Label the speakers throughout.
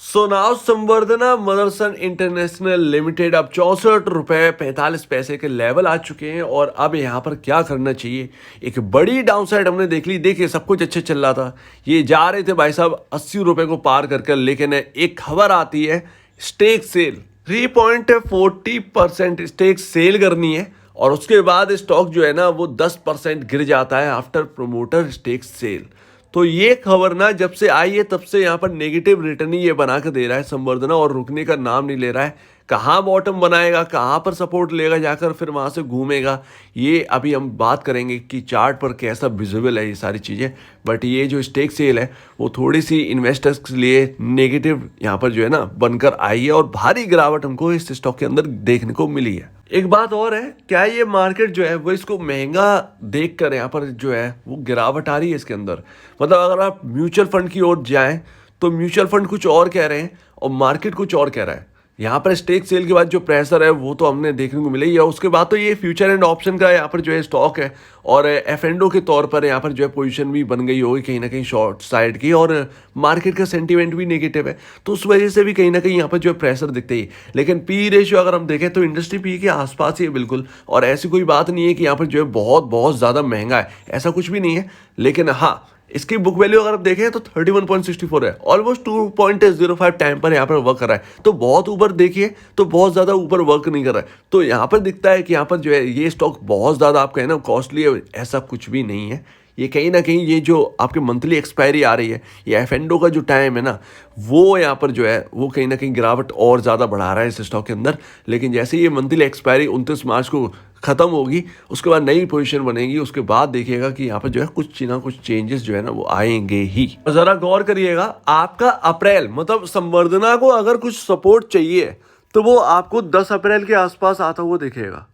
Speaker 1: So now संवर्धना Motherson international limited अब 64 रुपये 45 पैसे के लेवल आ चुके हैं। और अब यहाँ पर क्या करना चाहिए, एक बड़ी डाउनसाइड हमने देख ली। देखिए सब कुछ अच्छा चल रहा था, ये जा रहे थे भाई साहब 80 रुपये को पार कर, लेकिन एक खबर आती है स्टेक सेल 3.40% स्टेक सेल करनी है। और उसके बाद स्टॉक जो है ना वो 10% गिर जाता है आफ्टर प्रोमोटर स्टेक सेल। तो ये खबर ना जब से आई है तब से यहाँ पर नेगेटिव रिटर्न ही ये बना के दे रहा है संवर्धना, और रुकने का नाम नहीं ले रहा है। कहाँ बॉटम बनाएगा, कहाँ पर सपोर्ट लेगा जाकर, फिर वहाँ से घूमेगा, ये अभी हम बात करेंगे कि चार्ट पर कैसा विजिबल है ये सारी चीज़ें। बट ये जो स्टेक सेल है वो थोड़ी सी इन्वेस्टर्स के लिए नेगेटिव यहाँ पर जो है ना बनकर आई है, और भारी गिरावट हमको इस स्टॉक के अंदर देखने को मिली है। एक बात और है, क्या ये मार्केट जो है वो इसको महंगा देख कर यहाँ पर जो है वो गिरावट आ रही है इसके अंदर। मतलब अगर आप म्यूचुअल फंड की ओर जाएं तो म्यूचुअल फंड कुछ और कह रहे हैं और मार्केट कुछ और कह रहा है। यहाँ पर स्टेक सेल के बाद जो प्रेशर है वो तो हमने देखने को मिला ही है। उसके बाद तो ये फ्यूचर एंड ऑप्शन का यहाँ पर जो है स्टॉक है, और एफ&ओ के तौर पर यहाँ पर जो है पोजीशन भी बन गई होगी कहीं ना कहीं शॉर्ट साइड की, और मार्केट का सेंटीमेंट भी नेगेटिव है, तो उस वजह से भी कहीं ना कहीं यहाँ पर जो है प्रेशर दिखते ही। लेकिन पी रेशियो अगर हम देखें तो इंडस्ट्री पी के आसपास ही है बिल्कुल, और ऐसी कोई बात नहीं है कि यहाँ पर जो है बहुत बहुत ज़्यादा महंगा है, ऐसा कुछ भी नहीं है। लेकिन हाँ, इसकी बुक वैल्यू अगर आप देखें तो 31.64 है, ऑलमोस्ट 2.05 टाइम पर यहाँ पर वर्क कर रहा है। तो बहुत ऊपर देखिए तो बहुत ज़्यादा ऊपर वर्क नहीं कर रहा है, तो यहाँ पर दिखता है कि यहाँ पर जो है ये स्टॉक बहुत ज़्यादा आप कहें ना कॉस्टली है, ऐसा कुछ भी नहीं है। ये कहीं ना कहीं ये जो आपके मंथली एक्सपायरी आ रही है, ये एफ&ओ का जो टाइम है ना वो यहाँ पर जो है वो कहीं ना कहीं गिरावट और ज़्यादा बढ़ा रहा है इस स्टॉक के अंदर। लेकिन जैसे ये मंथली एक्सपायरी 29 मार्च को ख़त्म होगी, उसके बाद नई पोजीशन बनेगी, उसके बाद देखिएगा कि यहाँ पर जो है कुछ ना कुछ चेंजेस जो है ना वो आएंगे ही। ज़रा गौर करिएगा, आपका अप्रैल मतलब संवर्धना को अगर कुछ सपोर्ट चाहिए तो वो आपको 10 अप्रैल के आसपास आता हुआ दिखेगा।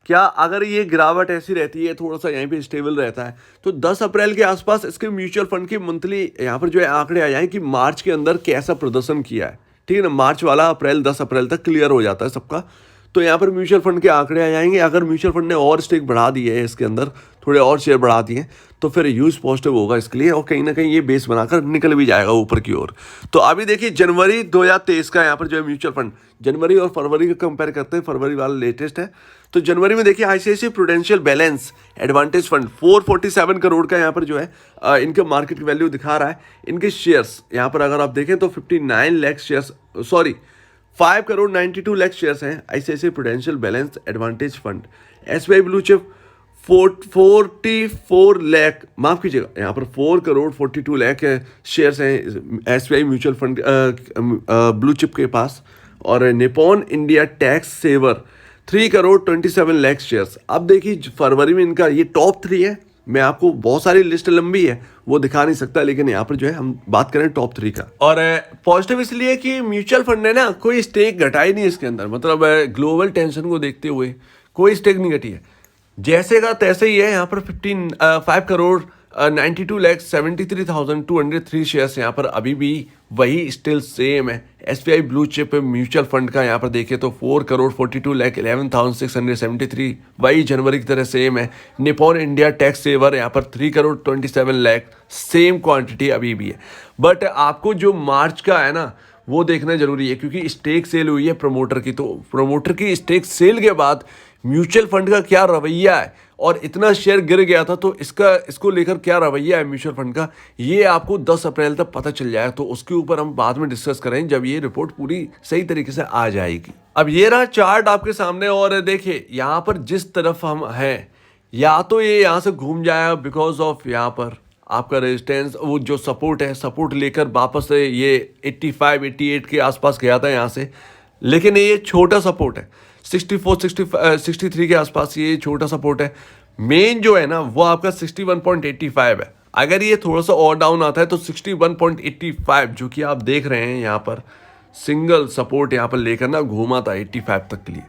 Speaker 1: क्या अगर ये गिरावट ऐसी रहती है, थोड़ा सा यहीं पे स्टेबल रहता है, तो 10 अप्रैल के आसपास इसके म्यूचुअल फंड के मंथली यहाँ पर जो है आंकड़े आ जाएं कि मार्च के अंदर कैसा प्रदर्शन किया है। ठीक है ना, मार्च वाला अप्रैल 10 अप्रैल तक क्लियर हो जाता है सबका, तो यहाँ पर म्यूचुअल फंड के आंकड़े आ जाएंगे। अगर म्यूचुअल फंड ने और स्टेक बढ़ा दिए है इसके अंदर, थोड़े और शेयर बढ़ा दिए, तो फिर यूज पॉजिटिव होगा इसके लिए, और कहीं ना कहीं ये बेस बनाकर निकल भी जाएगा ऊपर की ओर। तो अभी देखिए जनवरी 2023 का यहाँ पर जो है म्यूचुअल फंड, जनवरी और फरवरी का कंपेयर करते हैं, फरवरी वाला लेटेस्ट है। तो जनवरी में देखिए ICICI prudential balance advantage fund 447 crore का यहाँ पर जो है इनका मार्केट वैल्यू दिखा रहा है। इनके शेयर्स यहाँ पर अगर आप देखें तो 59 lakh shares, sorry 5 crore 92 lakh shares हैं ICICI prudential balance advantage fund. SBI blue chip 44 lakh, माफ कीजिएगा, यहाँ पर 4 करोड़ 42 लाख शेयर्स हैं SBI mutual fund blue chip के पास। और Nippon India tax saver 3 crore 27 lakh shares. अब देखिए फरवरी में इनका ये टॉप 3 है। मैं आपको बहुत सारी लिस्ट लंबी है वो दिखा नहीं सकता, लेकिन यहाँ पर जो है हम बात करें टॉप 3 का। और पॉजिटिव इसलिए कि म्यूचुअल फंड ने ना कोई स्टेक घटाई नहीं इसके अंदर, मतलब ग्लोबल टेंशन को देखते हुए कोई स्टेक नहीं घटी है, जैसे का तैसे ही है। यहाँ पर 5 करोड़ 92 लाख 73,203 शेयर्स यहाँ पर अभी भी वही स्टिल सेम है। SBI blue chip mutual fund का यहाँ पर देखें तो 4 करोड़ 42 लाख 11,673 वही जनवरी की तरह सेम है। निपॉन इंडिया टैक्स सेवर यहाँ पर 3 करोड़ 27 लाख सेम क्वांटिटी अभी भी है। बट आपको जो मार्च का है ना वो देखना जरूरी है, क्योंकि स्टेक सेल हुई है प्रमोटर की, तो प्रमोटर की स्टेक सेल के बाद म्यूचुअल फंड का क्या रवैया है, और इतना शेयर गिर गया था तो इसको लेकर क्या रवैया है म्यूचुअल फंड का, ये आपको 10 अप्रैल तक पता चल जाएगा। तो उसके ऊपर हम बाद में डिस्कस करें जब ये रिपोर्ट पूरी सही तरीके से आ जाएगी। अब ये रहा चार्ट आपके सामने, और देखिए यहाँ पर जिस तरफ हम हैं, या तो ये यहाँ से घूम जाएगा बिकॉज ऑफ यहाँ पर आपका रेजिस्टेंस, वो जो सपोर्ट है, सपोर्ट लेकर वापस से ये 85 88 के आसपास गया था यहाँ से, लेकिन ये छोटा सपोर्ट है 63 के आसपास, ये छोटा सपोर्ट है। मेन जो है ना वो आपका 61.85 है। अगर ये थोड़ा सा और डाउन आता है तो 61.85 जो कि आप देख रहे हैं यहाँ पर सिंगल सपोर्ट यहाँ पर लेकर ना घूमा था 85 तक के लिए,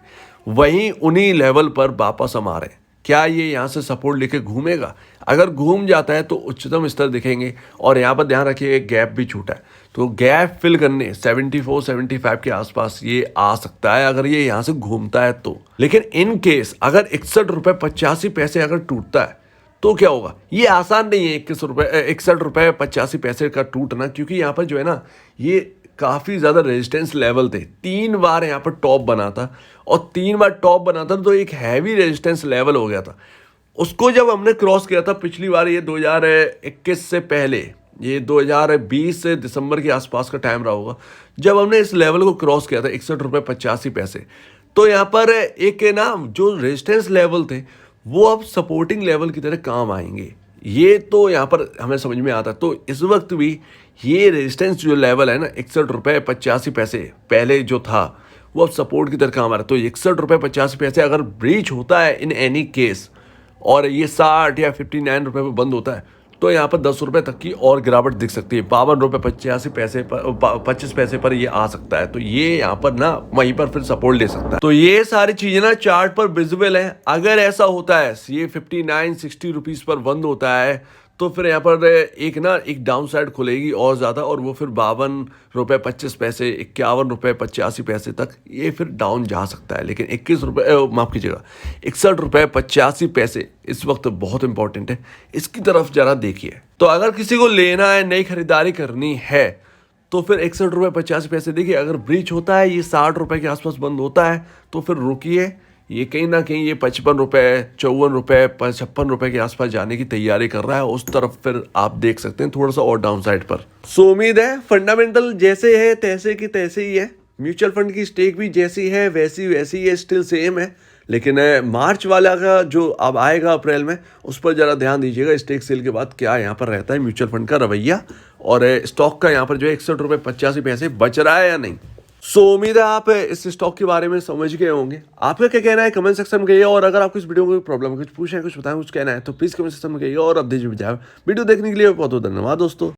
Speaker 1: वहीं उन्हीं लेवल पर वापस हम आ रहे हैं। क्या ये यहाँ से सपोर्ट लेके घूमेगा? अगर घूम जाता है तो उच्चतम स्तर दिखेंगे, और यहाँ पर ध्यान रखिए गैप भी छूटा है, तो गैप फिल करने 74-75 के आसपास ये आ सकता है अगर ये यहाँ से घूमता है तो। लेकिन इन केस अगर 61.85 अगर टूटता है तो क्या होगा? ये आसान नहीं है 61 रुपये 85 का टूटना, क्योंकि यहाँ पर जो है ना ये काफ़ी ज़्यादा रेजिस्टेंस लेवल थे, 3 बार यहाँ पर टॉप बना था और 3 बार टॉप बना था तो एक हैवी रेजिस्टेंस लेवल हो गया था। उसको जब हमने क्रॉस किया था पिछली बार, ये 2021 से पहले, ये 2020 से दिसंबर के आसपास का टाइम रहा होगा, जब हमने इस लेवल को क्रॉस किया था 61 रुपये 85 पैसे। तो यहाँ पर एक ना जो रेजिस्टेंस लेवल थे वो अब सपोर्टिंग लेवल की तरह काम आएंगे, ये तो यहाँ पर हमें समझ में आता है। तो इस वक्त भी ये रेजिस्टेंस जो लेवल है ना 61 रुपये 85 पैसे पहले जो था, वो अब सपोर्ट की तरह काम आ रहा है। तो 61 रुपये 85 पैसे अगर ब्रीच होता है इन एनी केस और ये 60 या 59 रुपये पे बंद होता है, तो यहाँ पर 10 रुपये तक की और गिरावट दिख सकती है। 52 रुपये 85 पैसे पर 25 पैसे पर ये आ सकता है। तो ये यहाँ पर ना वहीं पर फिर सपोर्ट ले सकता है। तो ये सारी चीज़ें ना चार्ट पर विजिबल है। अगर ऐसा होता है ये 59-60 रुपीज़ पर बंद होता है, तो फिर यहाँ पर एक डाउन साइड खुलेगी और ज़्यादा, और वो फिर 52 रुपये 25 पैसे 51 रुपये 85 पैसे तक ये फिर डाउन जा सकता है। लेकिन 21 रुपये माफ़ कीजिएगा 61 रुपये 85 पैसे इस वक्त बहुत इंपॉर्टेंट है, इसकी तरफ ज़रा देखिए। तो अगर किसी को लेना है, नई खरीदारी करनी है, तो फिर 61 रुपये 85 पैसे देखिए। अगर ब्रीच होता है, ये 60 रुपये के आसपास बंद होता है, तो फिर रुकिए। ये कहीं ना कहीं ये 55 रुपये 54 रुपये 56 रुपये के आसपास जाने की तैयारी कर रहा है, उस तरफ फिर आप देख सकते हैं थोड़ा सा और डाउन साइड पर। सो उम्मीद है फंडामेंटल जैसे है तैसे की तैसे ही है, म्यूचुअल फंड की स्टेक भी जैसी है वैसी वैसी है, स्टिल सेम है। लेकिन मार्च वाला का जो अब आएगा अप्रैल में, उस पर ज़रा ध्यान दीजिएगा स्टेक सेल के बाद क्या यहाँ पर रहता है म्यूचुअल फंड का रवैया, और स्टॉक का यहाँ पर जो है 61 रुपये 85 पैसे बच रहा है या नहीं। सो उम्मीद है आप इस स्टॉक के बारे में समझ गए होंगे। आपका क्या कहना है कमेंट सेक्शन में कहिए, और अगर आपको इस वीडियो में कोई प्रॉब्लम, कुछ पूछना है, कुछ बताएं, कुछ कहना है, तो प्लीज़ कमेंट सेक्शन में कहिए। और अब दीजिए वीडियो देखने के लिए बहुत बहुत धन्यवाद दोस्तों।